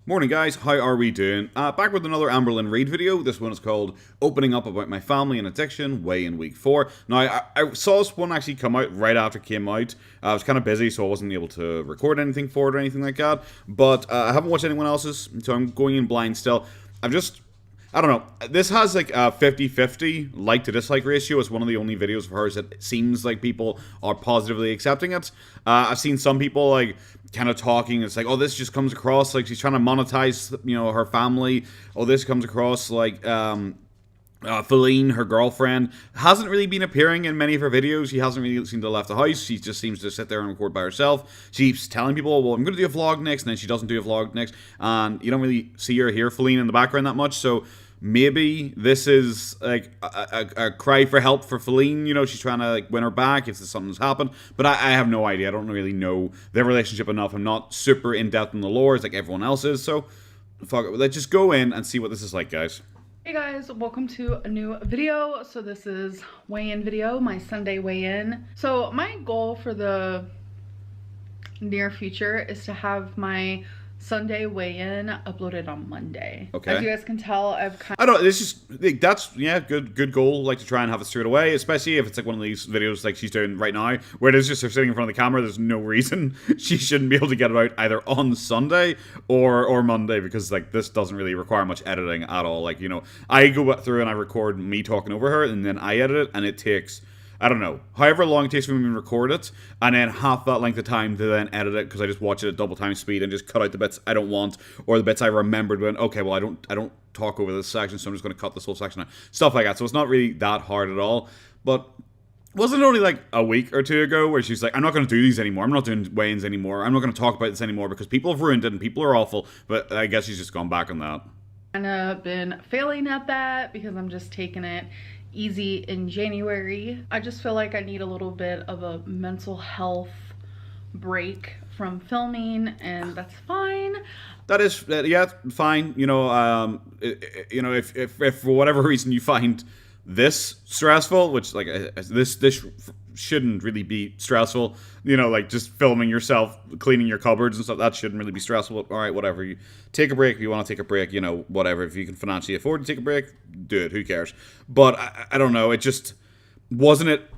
Morning guys, how are we doing? Back with another Amberlynn read video. This one is called Opening Up About My Family and Addiction, way in week 4. Now, I saw this one actually come out right after it came out. I was kind of busy, so I wasn't able to record anything for it or anything like that. But I haven't watched anyone else's, so I'm going in blind still. I don't know. This has like a 50-50 like to dislike ratio. It's one of the only videos of hers that seems like people are positively accepting it. I've seen some people like kind of talking. It's like, oh, this just comes across like she's trying to monetize, her family. Oh, this comes across like Feline, her girlfriend, hasn't really been appearing in many of her videos. She hasn't really seemed to have left the house. She just seems to sit there and record by herself. She keeps telling people, well, I'm going to do a vlog next, and then she doesn't do a vlog next. And you don't really see or hear Feline in the background that much, so maybe this is like a cry for help for Feline. She's trying to like win her back if something's happened. But I have no idea. I don't really know their relationship enough. I'm not super in-depth in the lore as like everyone else is, so fuck it. Let's just go in and see what this is like, guys. Hey guys, welcome to a new video. So this is weigh-in video, my Sunday weigh-in. So my goal for the near future is to have my Sunday weigh-in uploaded on Monday. Okay. As you guys can tell, I don't. This is that's good goal. Like to try and have it straight away, especially if it's like one of these videos like she's doing right now, where it is just her sitting in front of the camera. There's no reason she shouldn't be able to get it out either on Sunday or Monday, because like this doesn't really require much editing at all. Like I go through and I record me talking over her, and then I edit it, and it takes, I don't know, however long it takes for me to record it, and then half that length of time to then edit it, because I just watch it at double time speed and just cut out the bits I don't want, or the bits I remembered when, okay, well, I don't talk over this section, so I'm just going to cut this whole section out. Stuff like that. So it's not really that hard at all. But wasn't it only like a week or two ago where she's like, I'm not going to do these anymore. I'm not doing weigh-ins anymore. I'm not going to talk about this anymore because people have ruined it and people are awful. But I guess she's just gone back on that. kind of been failing at that because I'm just taking it easy in January. I just feel like I need a little bit of a mental health break from filming, and that's fine. That is, yeah, fine. If for whatever reason you find this stressful, which like this shouldn't really be stressful, like just filming yourself cleaning your cupboards and stuff, that shouldn't really be stressful. All right, whatever, you take a break if you want to take a break, whatever. If you can financially afford to take a break, do it, who cares. But I don't know, it just wasn't it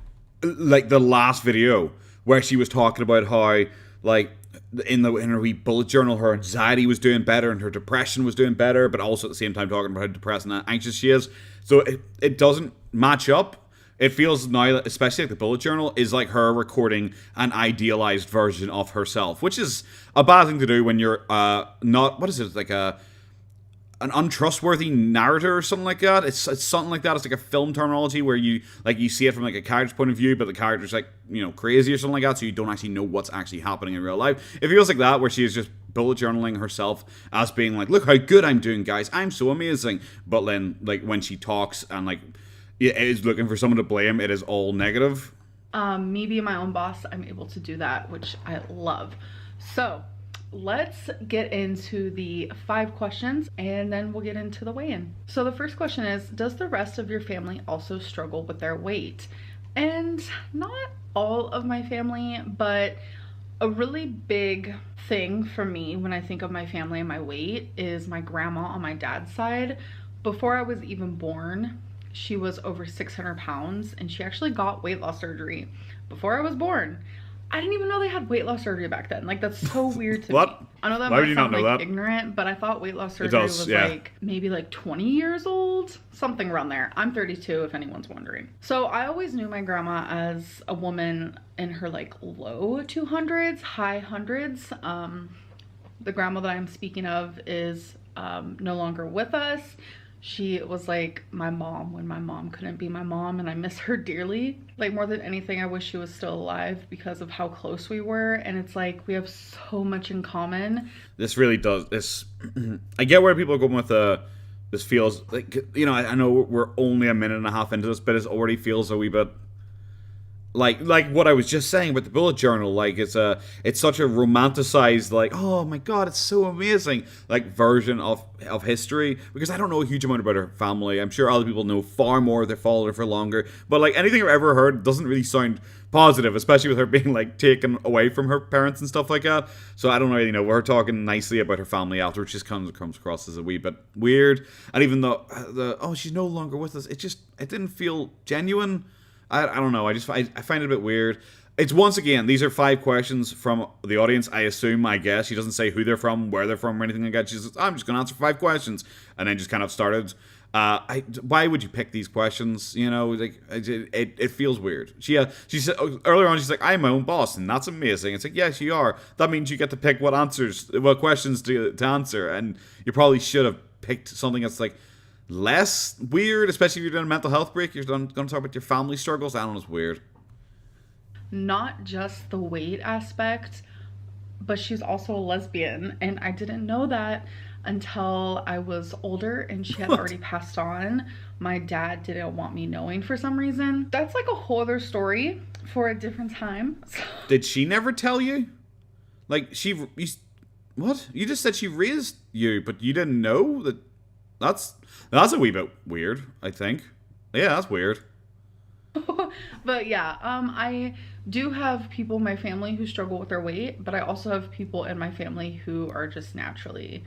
like the last video where she was talking about how like in her wee bullet journal her anxiety was doing better and her depression was doing better, but also at the same time talking about how depressed and anxious she is. So it doesn't match up. It feels now, especially like the bullet journal, is like her recording an idealized version of herself, which is a bad thing to do when you're not, what is it, like an untrustworthy narrator or something like that. It's something like that. It's like a film terminology where you see it from like a character's point of view, but the character's like, crazy or something like that, so you don't actually know what's actually happening in real life. It feels like that, where she is just bullet journaling herself as being like, look how good I'm doing, guys, I'm so amazing. But then like when she talks and like is looking for someone to blame, it is all negative. Me being my own boss, I'm able to do that, which I love. So let's get into the 5 questions and then we'll get into the weigh-in. So the first question is, does the rest of your family also struggle with their weight? And not all of my family, but a really big thing for me when I think of my family and my weight is my grandma on my dad's side. Before I was even born, she was over 600 pounds and she actually got weight loss surgery before I was born. I didn't even know they had weight loss surgery back then. Like, that's so weird to What? me. I know that Why would might you not sound know like that? ignorant, but I thought weight loss surgery was like maybe like 20 years old, something around there. I'm 32 if anyone's wondering. So I always knew my grandma as a woman in her like low 200s, high hundreds. The grandma that I'm speaking of is no longer with us. She was like my mom when my mom couldn't be my mom, and I miss her dearly. Like, more than anything, I wish she was still alive because of how close we were, and it's like we have so much in common. This really does, this, I get where people are going with this feels like, I know we're only a minute and a half into this, but it already feels a wee bit, like what I was just saying about the bullet journal, like it's such a romanticized, like, oh my god, it's so amazing, like version of history, because I don't know a huge amount about her family. I'm sure other people know far more, they followed her for longer, but like anything I've ever heard doesn't really sound positive, especially with her being like taken away from her parents and stuff like that. So I don't really know. We're talking nicely about her family afterwards, just comes across as a wee bit weird. And even though she's no longer with us, it didn't feel genuine. I don't know. I find it a bit weird. It's, once again, these are 5 questions from the audience. I assume, I guess. She doesn't say who they're from, where they're from, or anything like that. She says, I'm just going to answer 5 questions. And then just kind of started. Why would you pick these questions? You know, like, it feels weird. She said earlier on, she's like, I'm my own boss, and that's amazing. It's like, yes, you are. That means you get to pick what questions to answer. And you probably should have picked something that's like less weird, especially if you're doing a mental health break. You're going to talk about your family struggles. I don't know, it's weird. Not just the weight aspect, but she's also a lesbian, and I didn't know that until I was older and she had already passed on. My dad didn't want me knowing for some reason. That's like a whole other story for a different time. Did she never tell you? Like, what? You just said she raised you, but you didn't know that? That's a wee bit weird, I think. Yeah, that's weird. But yeah, I do have people in my family who struggle with their weight, but I also have people in my family who are just naturally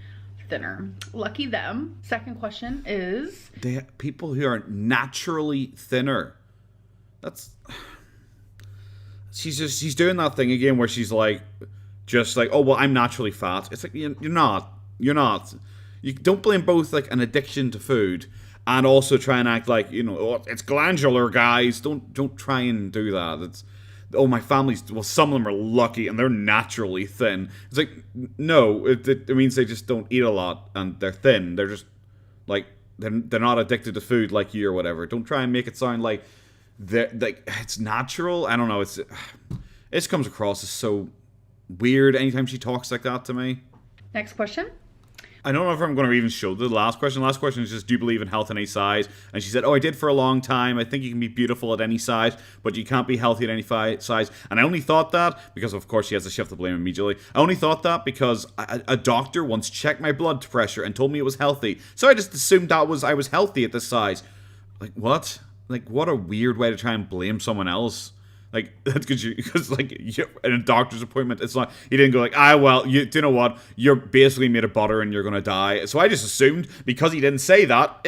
thinner. Lucky them. Second question is... people who are naturally thinner. She's doing that thing again where she's like, just like, oh, well, I'm naturally fat. It's like, you're not. You don't blame both, like, an addiction to food and also try and act like, you know, oh, it's glandular, guys. Don't try and do that. It's, oh, my family's, well, some of them are lucky and they're naturally thin. It's like, no, it means they just don't eat a lot and they're thin. They're just, like, they're not addicted to food like you or whatever. Don't try and make it sound like it's natural. I don't know. It comes across as so weird anytime she talks like that to me. Next question. I don't know if I'm going to even show the last question. The last question is just, do you believe in health in any size? And she said, oh, I did for a long time. I think you can be beautiful at any size, but you can't be healthy at any size. And I only thought that because, of course, she has to shift the blame immediately. I only thought that because a doctor once checked my blood pressure and told me it was healthy. So I just assumed I was healthy at this size. Like, what? Like, what a weird way to try and blame someone else. Like, that's because like, in a doctor's appointment, it's not, he didn't go like, well, do you know what? You're basically made of butter and you're going to die. So I just assumed, because he didn't say that,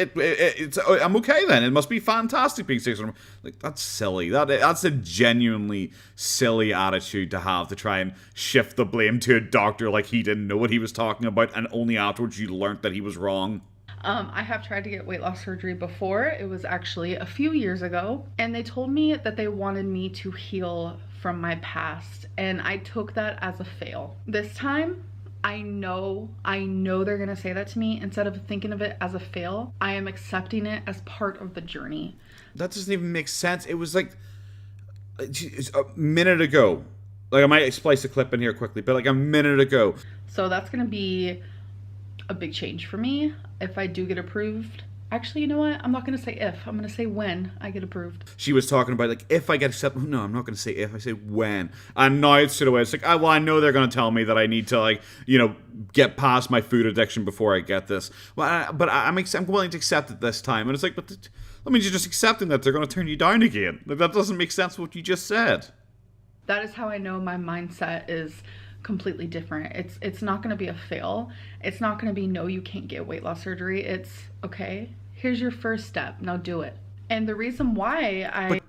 I'm okay then. It must be fantastic being 600. Like, that's silly. That's a genuinely silly attitude to have, to try and shift the blame to a doctor like he didn't know what he was talking about, and only afterwards you learned that he was wrong. I have tried to get weight loss surgery before. It was actually a few years ago, and they told me that they wanted me to heal from my past, and I took that as a fail. This time, I know they're gonna say that to me. Instead of thinking of it as a fail, I am accepting it as part of the journey. That doesn't even make sense. It was like a minute ago. Like, I might splice a clip in here quickly, but like a minute ago. So that's gonna be a big change for me if I do get approved. Actually, you know what? I'm not going to say if. I'm going to say when I get approved. She was talking about, like, if I get accepted. No, I'm not going to say if. I say when. And now it's straight away. It's like, well, I know they're going to tell me that I need to, like, you know, get past my food addiction before I get this. Well, but I'm willing to accept it this time. And it's like, but that means you're just accepting that they're going to turn you down again. Like, that doesn't make sense with what you just said. That is how I know my mindset is completely different. It's not going to be a fail. It's not going to be, no, you can't get weight loss surgery. It's, okay, here's your first step, now do it. And the reason why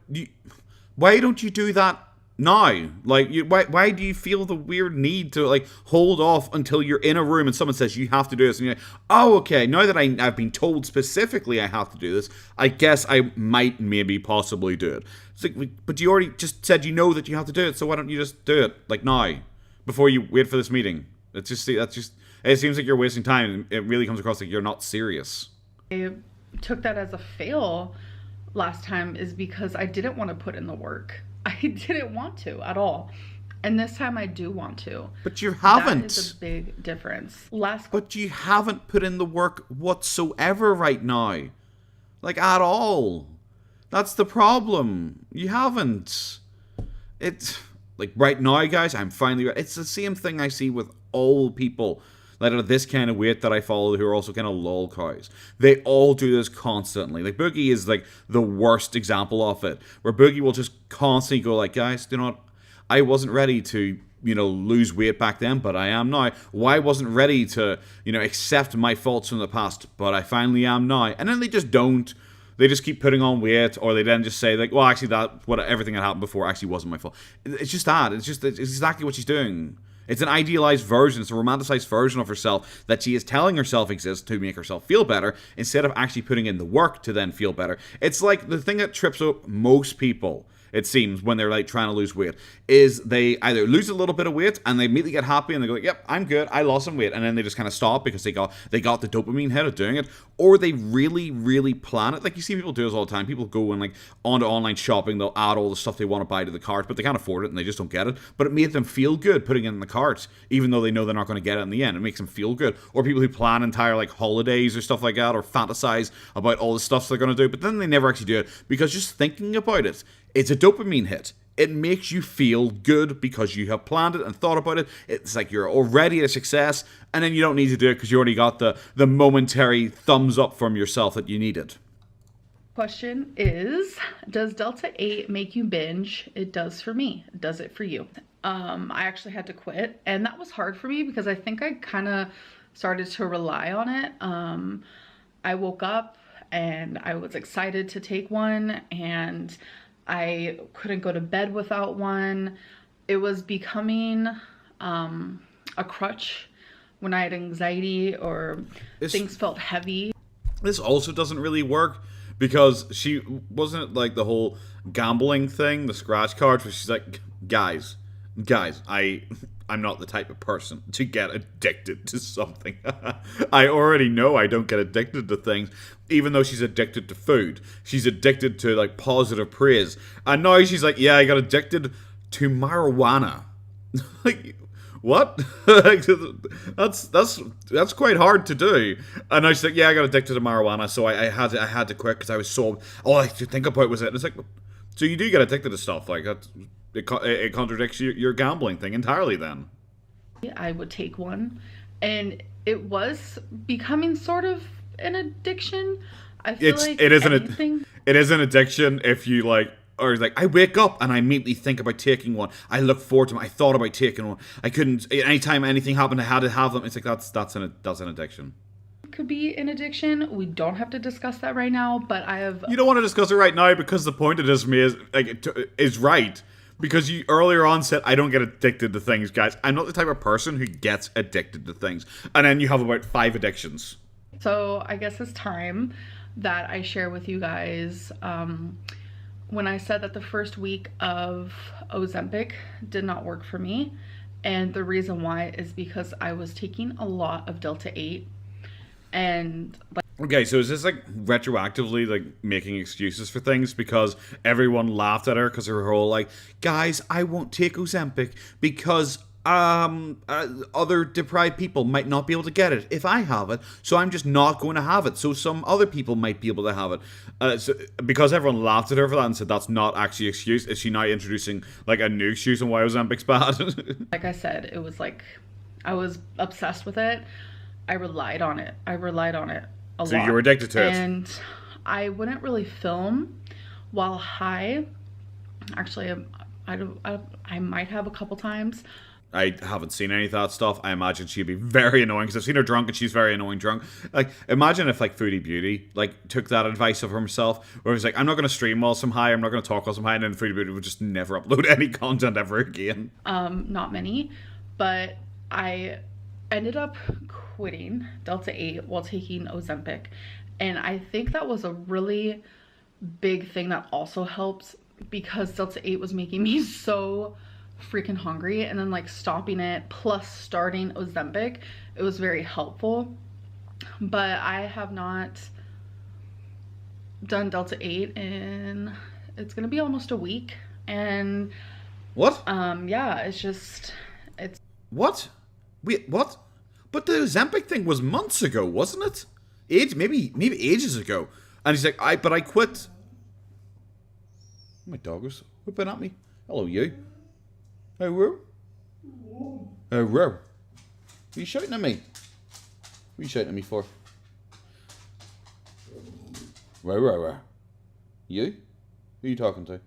why don't you do that now? Like, why do you feel the weird need to, like, hold off until you're in a room and someone says you have to do this, and you're like, oh, okay, now that I've been told specifically I have to do this, I guess I might maybe possibly do it. It's like, but you already just said you know that you have to do it, so why don't you just do it, like, now, before you wait for this meeting? It seems like you're wasting time. It really comes across like you're not serious. I took that as a fail last time is because I didn't want to put in the work. I didn't want to at all. And this time I do want to. But you haven't. That is a big difference. But you haven't put in the work whatsoever right now. Like, at all. That's the problem. You haven't. It's like right now, guys, I'm finally. It's the same thing I see with all people that are this kind of weight that I follow who are also kind of lol cows. They all do this constantly. Like Boogie is like the worst example of it, where Boogie will just constantly go like, guys, do not. I wasn't ready to, lose weight back then, but I am now. Well, I wasn't ready to, accept my faults from the past, but I finally am now. And then they just don't. They just keep putting on weight, or they then just say like, well, actually, everything that happened before actually wasn't my fault. It's just that. It's exactly what she's doing. It's an idealized version. It's a romanticized version of herself that she is telling herself exists to make herself feel better, instead of actually putting in the work to then feel better. It's like the thing that trips up most people, it seems, when they're like trying to lose weight, is they either lose a little bit of weight and they immediately get happy and they go like, yep, I'm good, I lost some weight, and then they just kind of stop because they got the dopamine hit of doing it, or they really, really plan it. Like you see people do this all the time. People go and like onto online shopping, they'll add all the stuff they want to buy to the cart, but they can't afford it and they just don't get it. But it made them feel good putting it in the cart, even though they know they're not going to get it in the end. It makes them feel good. Or people who plan entire like holidays or stuff like that, or fantasize about all the stuff they're going to do, but then they never actually do it because just thinking about it, it's a dopamine hit. It makes you feel good because you have planned it and thought about it. It's like you're already a success, and then you don't need to do it because you already got the momentary thumbs up from yourself that you needed. Question is, does Delta 8 make you binge? It does for me. Does it for you? I actually had to quit, and that was hard for me because I think I kind of started to rely on it. I woke up and I was excited to take one, and I couldn't go to bed without one. It was becoming a crutch when I had anxiety or things felt heavy. This also doesn't really work because she wasn't like the whole gambling thing, the scratch cards, where she's like, guys, I'm not the type of person to get addicted to something. I already know I don't get addicted to things. Even though she's addicted to food, she's addicted to like positive praise, and now she's like, yeah, I got addicted to marijuana. Like, what? that's quite hard to do. And I was like, yeah, I got addicted to marijuana, so I had to quit because I was so, all I could think about was it. And it's like, so you do get addicted to stuff like that. It contradicts your gambling thing entirely then. I would take one, and it was becoming sort of an addiction. I feel it is an addiction if you like, or like, I wake up and I immediately think about taking one. I look forward to them. I thought about taking one. I couldn't. Anytime anything happened, I had to have them. It's like that's an addiction. Could be an addiction. We don't have to discuss that right now, but I have. You don't want to discuss it right now because the point of this for me is like is right. Because you earlier on said, I don't get addicted to things, guys. I'm not the type of person who gets addicted to things. And then you have about 5 addictions. So I guess it's time that I share with you guys when I said that the first week of Ozempic did not work for me. And the reason why is because I was taking a lot of Delta 8. And okay, so is this like retroactively like making excuses for things because everyone laughed at her because they were all like, guys, I won't take Ozempic because other deprived people might not be able to get it if I have it, so I'm just not going to have it, so some other people might be able to have it. So because everyone laughed at her for that and said that's not actually an excuse, is she now introducing like a new excuse on why Ozempic's bad? Like I said, it was like I was obsessed with it. I relied on it a lot. So you were addicted to it. And I wouldn't really film while high. Actually, I might have a couple times. I haven't seen any of that stuff. I imagine she'd be very annoying because I've seen her drunk and she's very annoying drunk. Like, imagine if like Foodie Beauty like took that advice of himself, where he's like, I'm not going to stream while I'm high, I'm not going to talk while I'm high, and then Foodie Beauty would just never upload any content ever again. Not many, but I ended up quitting Delta 8 while taking Ozempic, and I think that was a really big thing that also helps because Delta 8 was making me so freaking hungry, and then like stopping it plus starting Ozempic, it was very helpful. But I have not done Delta 8 in, it's gonna be almost a week, and what? Yeah, it's what? Wait, what? But the Ozempic thing was months ago, wasn't it? Maybe ages ago. And he's like, I quit. My dog was whipping at me. Hello, you. Oh, whoa. Oh, whoa. Are you shouting at me? What are you shouting at me for? Whoa, whoa, whoa. You? Who are you talking to?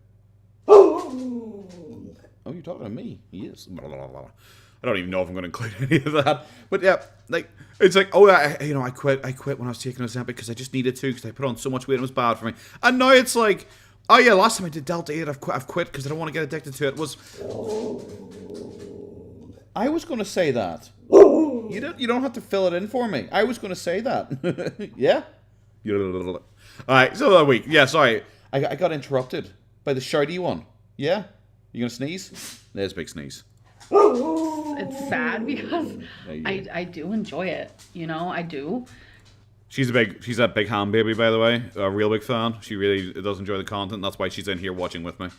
Oh, you're talking to me. Yes. I don't even know if I'm going to include any of that. But yeah, like, it's like, oh, I quit when I was taking Ozempic because I just needed to because I put on so much weight and it was bad for me. And now it's like, oh yeah, last time I did Delta 8, I've quit because I don't want to get addicted to it. I was going to say that. You don't have to fill it in for me. I was going to say that. Yeah? Alright, so that week. Yeah, sorry. I got interrupted by the shouty one. Yeah? You going to sneeze? There's a big sneeze. It's sad because I do enjoy it. You know, I do. She's a big ham baby, by the way. A real big fan. She really does enjoy the content. That's why she's in here watching with me.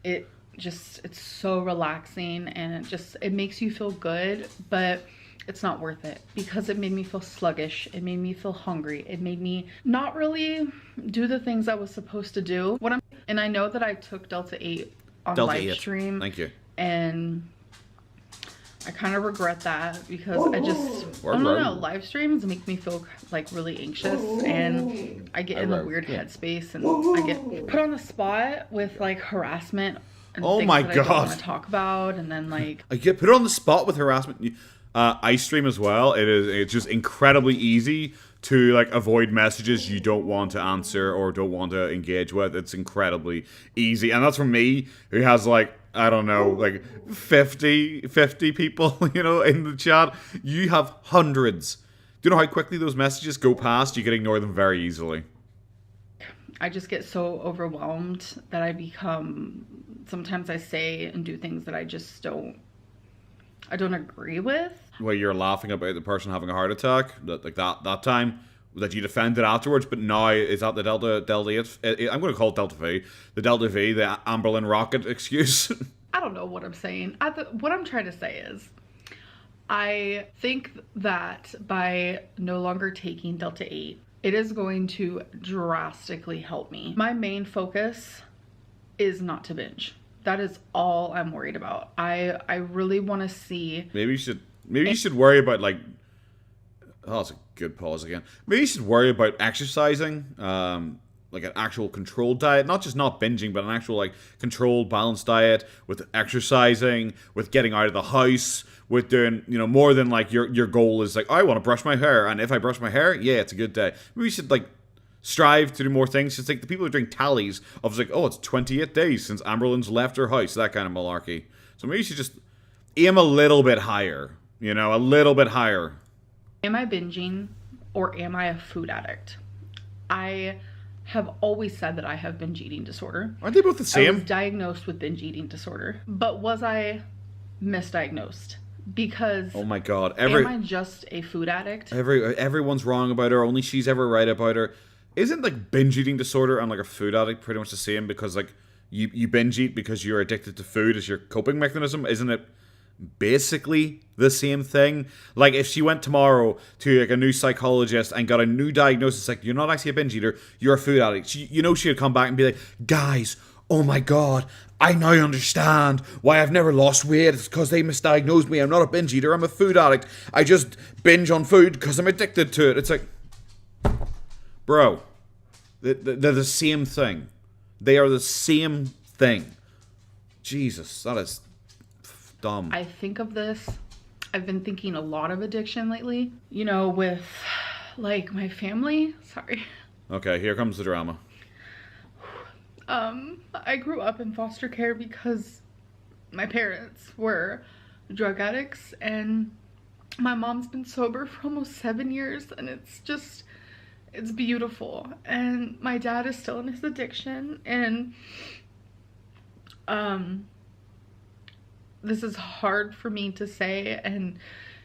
It's so relaxing and it makes you feel good, but it's not worth it because it made me feel sluggish. It made me feel hungry. It made me not really do the things I was supposed to do. And I know that I took Delta 8 on live stream. Thank you. And I kind of regret that because I don't know, live streams make me feel like really anxious and I get in a weird headspace and I get put on the spot with like harassment and things that I don't want to talk about, and then like I get put on the spot with harassment. I stream as well. It's just incredibly easy to like avoid messages you don't want to answer or don't want to engage with. It's incredibly easy, and that's for me who has like, I don't know, like 50 people, you know, in the chat. You have hundreds. Do you know how quickly those messages go past? You can ignore them very easily. I just get so overwhelmed that sometimes I say and do things that I just don't agree with. Where you're laughing about the person having a heart attack, that time that you defended afterwards, but now is that the Delta 8? I'm going to call it Delta V. The Delta V, the Amberlynn rocket excuse. I don't know what I'm saying. What I'm trying to say is, I think that by no longer taking Delta 8, it is going to drastically help me. My main focus is not to binge. That is all I'm worried about. I really want to see. Maybe you should worry about like. Oh, that's a good pause again. Maybe you should worry about exercising, like an actual controlled diet, not just not binging, but an actual like controlled, balanced diet with exercising, with getting out of the house, with doing, you know, more than like your goal is like, I want to brush my hair, and if I brush my hair, yeah, it's a good day. Maybe you should like strive to do more things. Just like the people who are doing tallies of like, oh, it's 28 days since Amberlynn's left her house, that kind of malarkey. So maybe you should just aim a little bit higher, you know, a little bit higher. Am I binging or am I a food addict? I have always said that I have binge eating disorder. Aren't they both the same? I was diagnosed with binge eating disorder, but was I misdiagnosed? Because oh my god, am I just a food addict? Everyone's wrong about her. Only she's ever right about her. Isn't like binge eating disorder and like a food addict pretty much the same? Because like you binge eat because you're addicted to food as your coping mechanism. Isn't it basically the same thing? Like if she went tomorrow to like a new psychologist and got a new diagnosis, like you're not actually a binge eater, you're a food addict. She would come back and be like, guys, oh my god, I now understand why I've never lost weight. It's because they misdiagnosed me. I'm not a binge eater, I'm a food addict. I just binge on food because I'm addicted to it. It's like, bro, they're the same thing. They are the same thing. Jesus, that is dumb. I think of this. I've been thinking a lot of addiction lately. You know, with like my family. Sorry. Okay, here comes the drama. I grew up in foster care because my parents were drug addicts, and my mom's been sober for almost 7 years, and it's beautiful. And my dad is still in his addiction, and this is hard for me to say, and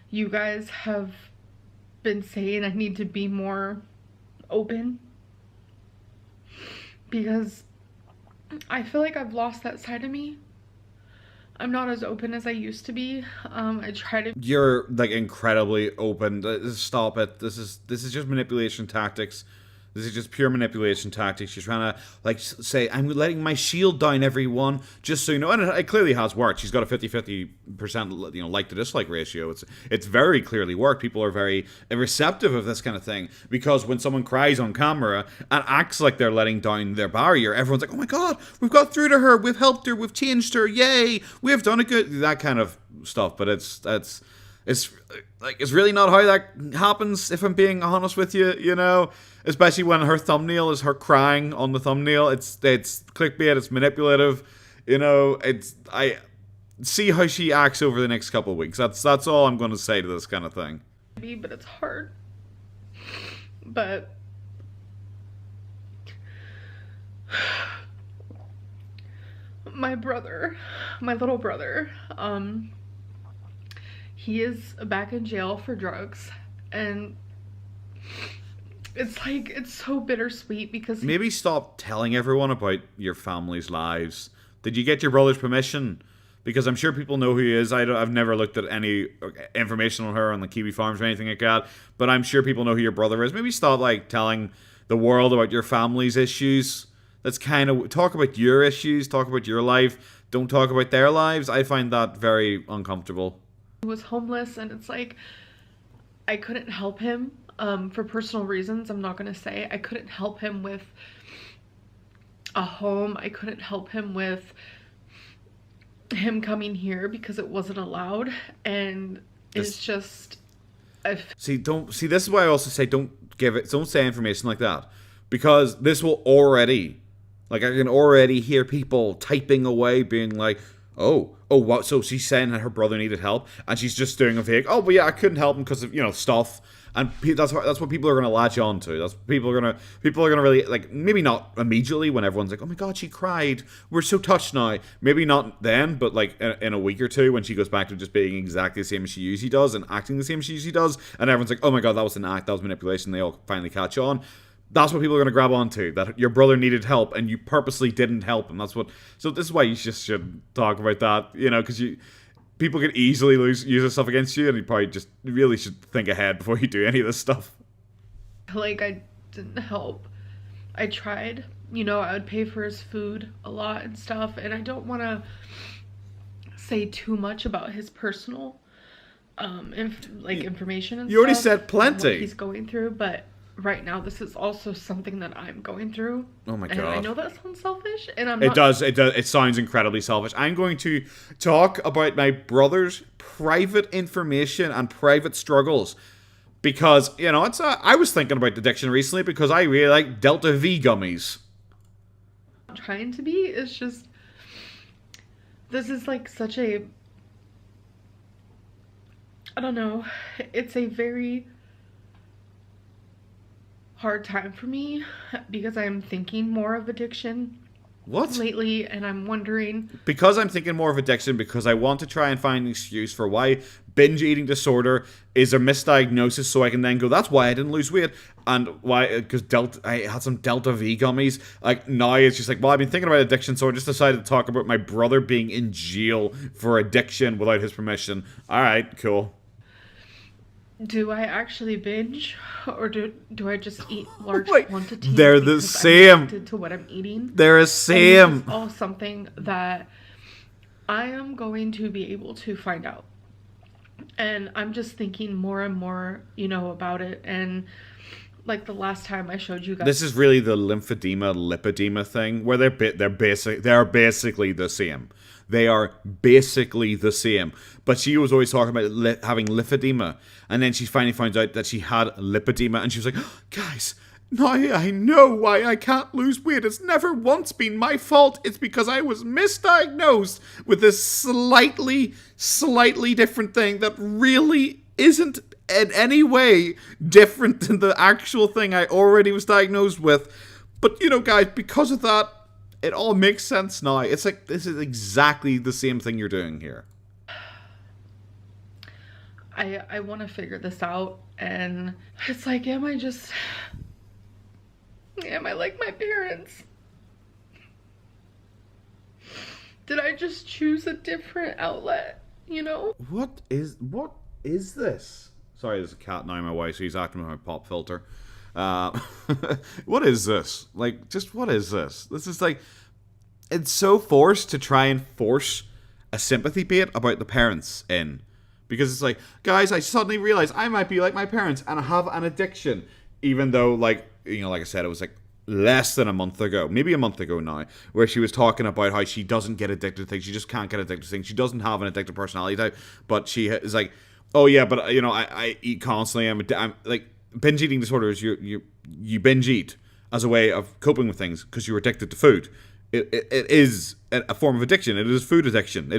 you guys have been saying I need to be more open because I feel like I've lost that side of me. I'm not as open as I used to be. I try to. You're like incredibly open. Stop it. This is just manipulation tactics. This is just pure manipulation tactics. She's trying to like say, I'm letting my shield down, everyone, just so you know. And it clearly has worked. She's got a 50-50% like to dislike ratio. It's very clearly worked. People are very receptive of this kind of thing, because when someone cries on camera and acts like they're letting down their barrier, everyone's like, oh my god, we've got through to her, we've helped her, we've changed her, yay, we have done a good, that kind of stuff. But it's really not how that happens, if I'm being honest with you, especially when her thumbnail is her crying on the thumbnail. It's clickbait, it's manipulative, I see how she acts over the next couple of weeks. That's all I'm going to say to this kind of thing. But it's hard. But my little brother, he is back in jail for drugs, and it's so bittersweet because maybe stop telling everyone about your family's lives. Did you get your brother's permission? Because I'm sure people know who he is. I've never looked at any information on her on the Kiwi Farms or anything like that, but I'm sure people know who your brother is. Maybe stop telling the world about your family's issues. Let's kind of talk about your issues, talk about your life. Don't talk about their lives. I find that very uncomfortable. He was homeless, and it's like I couldn't help him for personal reasons. I'm not gonna say I couldn't help him with a home. I couldn't help him with him coming here because it wasn't allowed, and it's just see. This is why I also say don't say information like that, because this will already, I can already hear people typing away being like, oh, what? So she's saying that her brother needed help, and she's just doing a vague, oh, but yeah, I couldn't help him because of stuff, and that's what people are gonna latch on to. That's people are gonna really maybe not immediately when everyone's like, oh my god, she cried, we're so touched now. Maybe not then, but in a week or two when she goes back to just being exactly the same as she usually does and acting the same as she usually does, and everyone's like, oh my god, that was an act, that was manipulation. They all finally catch on. That's what people are going to grab onto, that your brother needed help and you purposely didn't help him. So this is why you just shouldn't talk about that, because people can easily use this stuff against you, and you probably just really should think ahead before you do any of this stuff. I didn't help. I tried, I would pay for his food a lot and stuff, and I don't want to say too much about his personal information and you already said plenty. What he's going through, but right now this is also something that I'm going through. Oh my god. And I know that sounds selfish, and It does. It sounds incredibly selfish. I'm going to talk about my brother's private information and private struggles, because I was thinking about addiction recently because I really like Delta V gummies. I'm trying to be. It's just this is such a, I don't know. It's a very hard time for me because I'm thinking more of addiction lately, and I'm wondering, because I'm thinking more of addiction, because I want to try and find an excuse for why binge eating disorder is a misdiagnosis, so I can then go, that's why I didn't lose weight, and why, because I had some Delta V gummies. Now it's just well, I've been thinking about addiction, so I just decided to talk about my brother being in jail for addiction without his permission. Alright, cool. Do I actually binge, or do I just eat large quantities? They're the same. I'm addicted to what I'm eating. They're the same. And this is all something that I am going to be able to find out, and I'm just thinking more and more, about it. And the last time I showed you guys, this is really the lipedema thing, where they're basically the same. They are basically the same. But she was always talking about having lipedema. And then she finally finds out that she had lipedema. And she was like, oh, guys, now I know why I can't lose weight. It's never once been my fault. It's because I was misdiagnosed with this slightly different thing that really isn't in any way different than the actual thing I already was diagnosed with. But, guys, because of that, it all makes sense now. It's this is exactly the same thing you're doing here. I want to figure this out, and it's am I like my parents? Did I just choose a different outlet, What is this? Sorry, there's a cat now in my way, so he's acting with my pop filter. What is this? Like, just what is this? This is like, it's so forced to try and force a sympathy bait about the parents in. Because it's like, guys, I suddenly realized I might be like my parents and have an addiction. Even though, like, you know, like I said, it was like less than a month ago, maybe a month ago now, where she was talking about how she doesn't get addicted to things. She just can't get addicted to things. She doesn't have an addictive personality type, but she is like, oh yeah, but you know, I eat constantly. I'm like, binge eating disorder is you binge eat as a way of coping with things because you're addicted to food. It is a form of addiction. It is food addiction.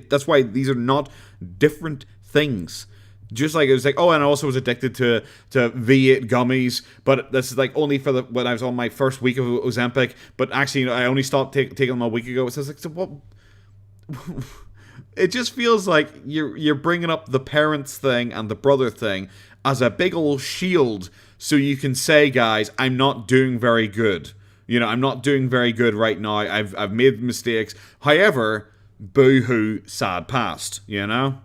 That's why these are not different things. Just like it was like, oh, and I also was addicted to V8 gummies, but this is like only for when I was on my first week of Ozempic. But actually, you know, I only stopped taking them a week ago. So it's like, so what? It just feels like you're bringing up the parents thing and the brother thing as a big old shield, so you can say, guys, I'm not doing very good. You know, I'm not doing very good right now. I've made mistakes. However, boo-hoo, sad past. You know.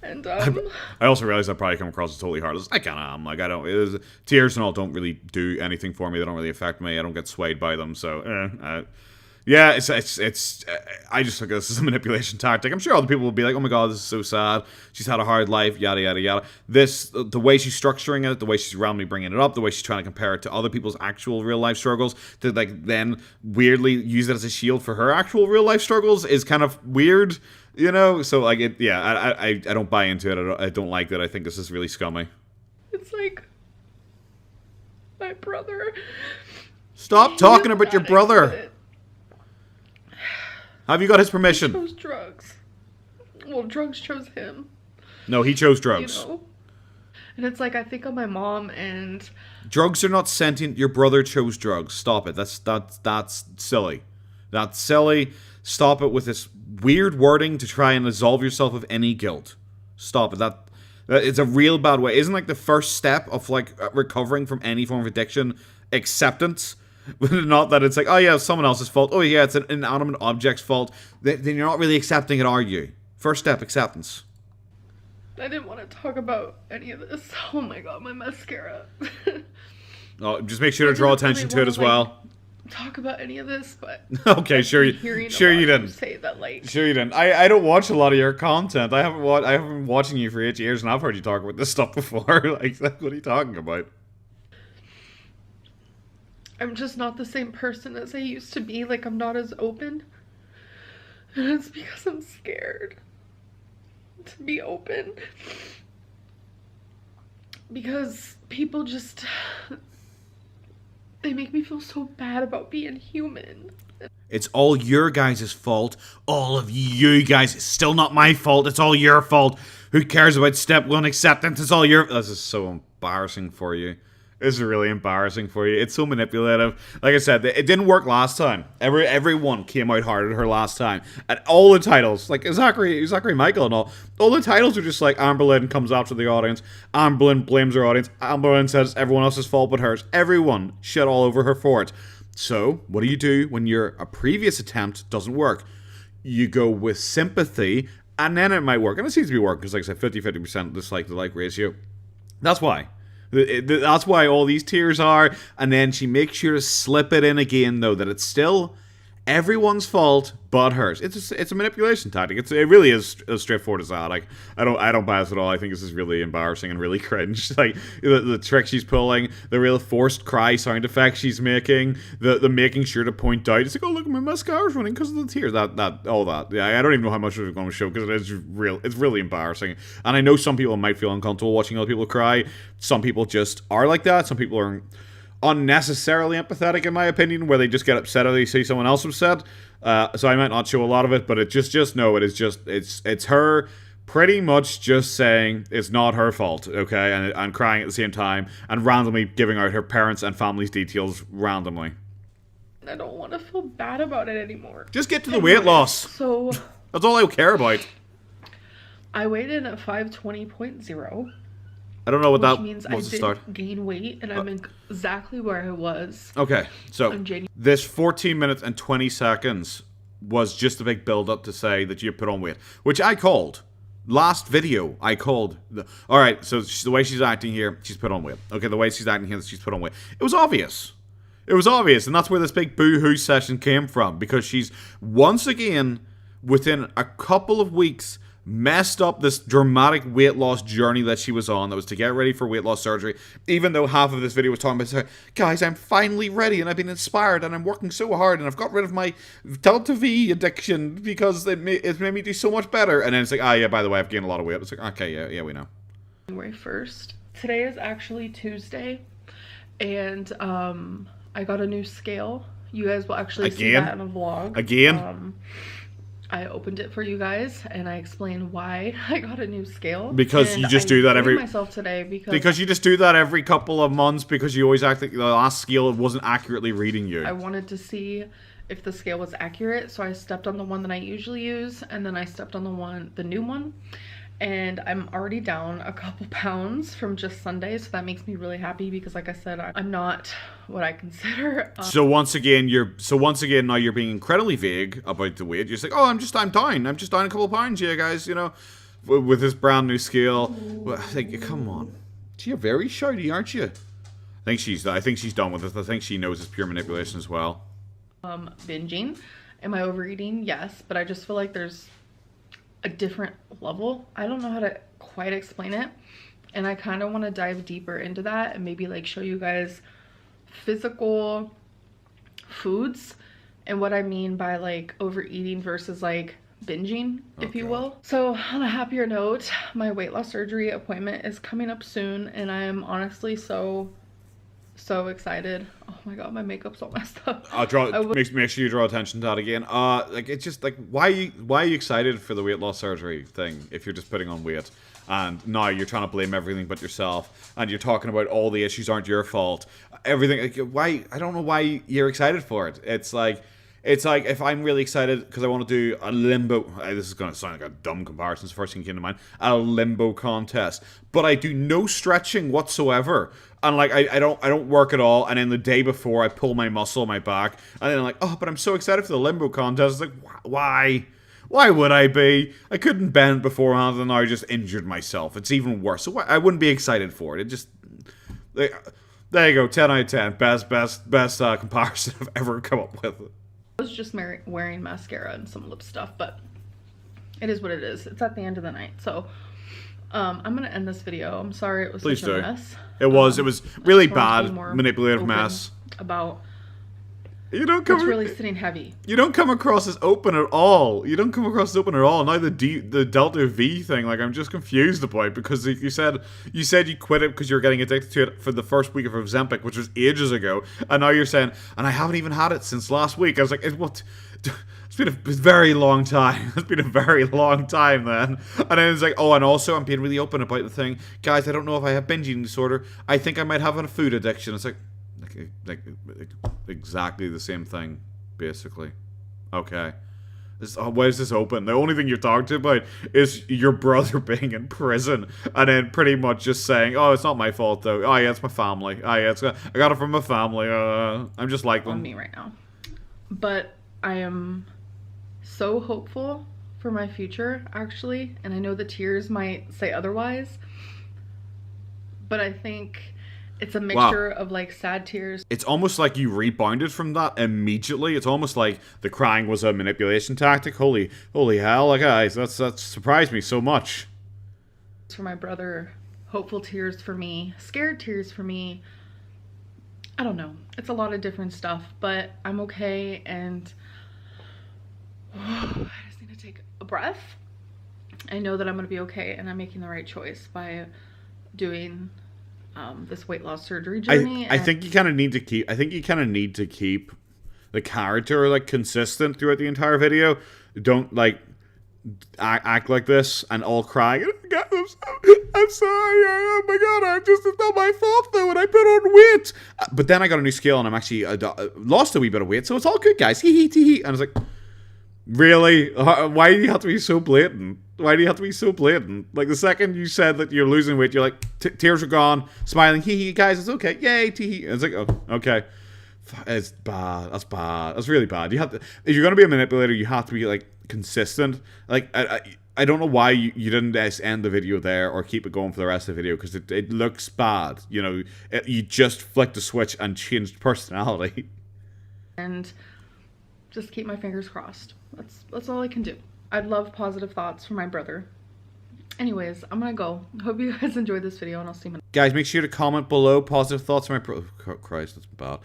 And I also realize I probably come across as totally heartless. I kind of am. Like, I don't. Tears and all don't really do anything for me. They don't really affect me. I don't get swayed by them. So, yeah, it's. I just look at this as a manipulation tactic. I'm sure other people will be like, "Oh my god, this is so sad. She's had a hard life." Yada yada yada. The way she's structuring it, the way she's randomly bringing it up, the way she's trying to compare it to other people's actual real life struggles, to like then weirdly use it as a shield for her actual real life struggles is kind of weird. You know, so like it, yeah, I don't buy into it. I don't like that. I think this is really scummy. It's like my brother. Stop talking about your brother. Have you got his permission? He chose drugs. Well, drugs chose him. No, he chose drugs. You know? And it's like I think of my mom and drugs are not sentient. Your brother chose drugs. Stop it. That's silly. That's silly. Stop it with this weird wording to try and absolve yourself of any guilt. Stop it. That it's a real bad way. Isn't like the first step of like recovering from any form of addiction acceptance? Not that it's like, oh yeah, it's someone else's fault. Oh yeah, it's an inanimate object's fault. Then you're not really accepting it, are you? First step, acceptance. I didn't want to talk about any of this. Oh my god, my mascara. Oh, just make sure to draw attention to it as well. Talk about any of this, but okay, sure you didn't say that, like, sure you didn't. I don't watch a lot of your content. I haven't been watching you for 8 years, and I've heard you talk about this stuff before. Like, what are you talking about? I'm just not the same person as I used to be. Like, I'm not as open, and it's because I'm scared to be open, because people just, they make me feel so bad about being human. It's all your guys' fault. All of you guys. It's still not my fault. It's all your fault. Who cares about step one acceptance? It's all your... This is so embarrassing for you. This is really embarrassing for you. It's so manipulative. Like I said, it didn't work last time. Everyone came out hard at her last time. And all the titles, like Zachary Michael and all the titles are just like, Amberlynn comes after the audience. Amberlynn blames her audience. Amberlynn says everyone else's fault but hers. Everyone shit all over her for it. So, what do when a previous attempt doesn't work? You go with sympathy, and then it might work. And it seems to be working, because like I said, 50-50% dislike to like ratio. That's why. That's why all these tiers are. And then she makes sure to slip it in again, though, that it's still everyone's fault but hers. It's a manipulation tactic. It really is as straightforward as that. Like, I don't buy this at all. I think this is really embarrassing and really cringe. Like the trick she's pulling, the real forced cry sound effects she's making, the making sure to point out. It's like, oh look, my mascara's running because of the tears. That all that. Yeah, I don't even know how much we're going to show, because it's really embarrassing. And I know some people might feel uncomfortable watching other people cry. Some people just are like that. Some people are unnecessarily empathetic, in my opinion, where they just get upset if they see someone else upset. So I might not show a lot of it, but it just know it is just it's her pretty much just saying it's not her fault, okay, and crying at the same time, and randomly giving out her parents' and family's details randomly. I don't want to feel bad about it anymore. Just get to the weight loss. So that's all I care about. I weighed in at 520.0. I don't know what that means was I to start. didn't gain weight, and I'm exactly where I was. Okay, so this 14 minutes and 20 seconds was just a big build-up to say that you put on weight, which I called. last video, I called. All right, so the way she's acting here, she's put on weight. Okay, the way she's acting here, she's put on weight. It was obvious. It was obvious, and that's where this big boo-hoo session came from, because she's once again, within a couple of weeks, messed up this dramatic weight loss journey that she was on, that was to get ready for weight loss surgery, even though half of this video was talking about, guys, I'm finally ready, and I've been inspired, and I'm working so hard, and I've got rid of my Delta V addiction, because it made me do so much better, and then it's like, yeah, by the way, I've gained a lot of weight. It's like, okay, yeah, we know. January 1st. Today is actually Tuesday, and, I got a new scale. You guys will actually see that in a vlog. Again? I opened it for you guys, and I explained why I got a new scale. Because and you just do that every... myself today because you just do that every couple of months, because you always act like the last scale wasn't accurately reading you. I wanted to see if the scale was accurate, so I stepped on the one that I usually use, and then I stepped on the new one. And I'm already down a couple pounds from just Sunday, so that makes me really happy, because like I said, I'm not what I consider so once again now you're being incredibly vague about the weight. You're just like, I'm down a couple of pounds, yeah, guys, you know, with this brand new scale. Well, like, come on, you're very shouty, aren't you? I think she's done with this. I think she knows it's pure manipulation as well. Binging. Am I overeating? Yes, but I just feel like there's a different level. I don't know how to quite explain it, and I kind of want to dive deeper into that and maybe like show you guys physical foods and what I mean by like overeating versus like binging, if you will. So on a happier note, my weight loss surgery appointment is coming up soon, and I am honestly so excited. Oh my god, my makeup's all messed up. Make sure you draw attention to that again. Like, it's just like, why are you excited for the weight loss surgery thing if you're just putting on weight? And now you're trying to blame everything but yourself, and you're talking about all the issues aren't your fault. Everything, like, why? I don't know why you're excited for it. It's like if I'm really excited because I want to do a limbo. This is going to sound like a dumb comparison. It's the first thing that came to mind. A limbo contest, but I do no stretching whatsoever, and like I don't work at all. And then the day before, I pull my muscle in my back, and then I'm like, but I'm so excited for the limbo contest. It's like, why? Why would I be? I couldn't bend beforehand, and now I just injured myself. It's even worse. So I wouldn't be excited for it. It just... There you go. 10 out of 10. Best comparison I've ever come up with. I was just wearing mascara and some lip stuff, but it is what it is. It's at the end of the night. So I'm going to end this video. I'm sorry it was such a mess. It was really bad, manipulative mess. About... It's really sitting heavy. You don't come across as open at all. Now the Delta V thing, like, I'm just confused about, because you said you quit it because you were getting addicted to it for the first week of Ozempic, which was ages ago, and now you're saying, and I haven't even had it since last week. I was like, it's been a very long time. It's been a very long time then. And then it's like, and also I'm being really open about the thing. Guys, I don't know if I have binge eating disorder. I think I might have a food addiction. It's like exactly the same thing, basically. Okay. Why is this open? The only thing you're talking about is your brother being in prison, and then pretty much just saying, it's not my fault though. Yeah, it's my family. I got it from my family. I'm just like them. On me right now. But I am so hopeful for my future, actually, and I know the tears might say otherwise, but I think it's a mixture of like sad tears. It's almost like you rebounded from that immediately. It's almost like the crying was a manipulation tactic. Holy hell, guys, that surprised me so much. For my brother, hopeful tears for me, scared tears for me. I don't know. It's a lot of different stuff, but I'm okay, and I just need to take a breath. I know that I'm gonna be okay, and I'm making the right choice by doing this weight loss surgery journey. I think you kind of need to keep the character like consistent throughout the entire video. Don't like act like this and all crying. I'm sorry. Oh my god, it's not my fault though, and I put on weight. But then I got a new scale and I'm actually lost a wee bit of weight, so it's all good, guys. Hee hee tee hee. And I was like, really? Why do you have to be so blatant? Like, the second you said that you're losing weight, you're like, tears are gone, smiling, hee hee, guys, it's okay, yay, tee hee. And it's like, okay. It's bad. That's bad. That's really bad. You have to, if you're going to be a manipulator, you have to be, like, consistent. Like, I don't know why you didn't just end the video there or keep it going for the rest of the video, because it looks bad. You know, you just flicked the switch and changed personality. And just keep my fingers crossed. That's all I can do. I'd love positive thoughts for my brother. Anyways, I'm gonna go. Hope you guys enjoyed this video, and I'll see you. Guys, make sure to comment below positive thoughts on my oh, Christ, that's bad.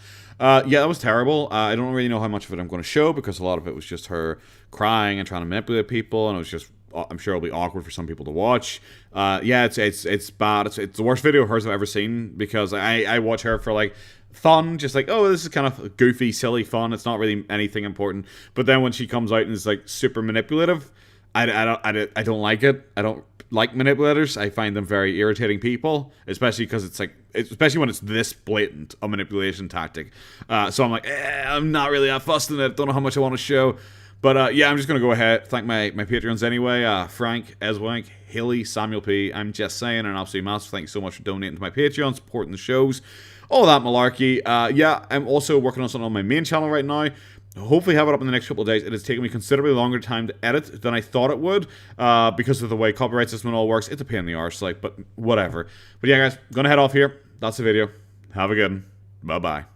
Yeah, that was terrible. I don't really know how much of it I'm going to show, because a lot of it was just her crying and trying to manipulate people, and it was just, I'm sure it'll be awkward for some people to watch. Yeah, it's bad. It's the worst video of hers I've ever seen, because I watch her for like fun, just like, oh, this is kind of goofy, silly fun. It's not really anything important. But then when she comes out and is like super manipulative, I don't like it. I don't like manipulators. I find them very irritating people, especially because it's like, especially when it's this blatant a manipulation tactic. So I'm like, I'm not really that fussed in it. Don't know how much I want to show. But yeah, I'm just going to go ahead, thank my Patreons anyway. Frank, Eswank, Haley, Samuel P. I'm just saying, an absolute massive thanks so much for donating to my Patreon, supporting the shows, all that malarkey. Yeah, I'm also working on something on my main channel right now. Hopefully have it up in the next couple of days. It has taken me considerably longer time to edit than I thought it would, because of the way copyright system all works. It's a pain in the arse, like, but whatever. But yeah, guys, gonna head off here. That's the video. Have a good one. Bye-bye.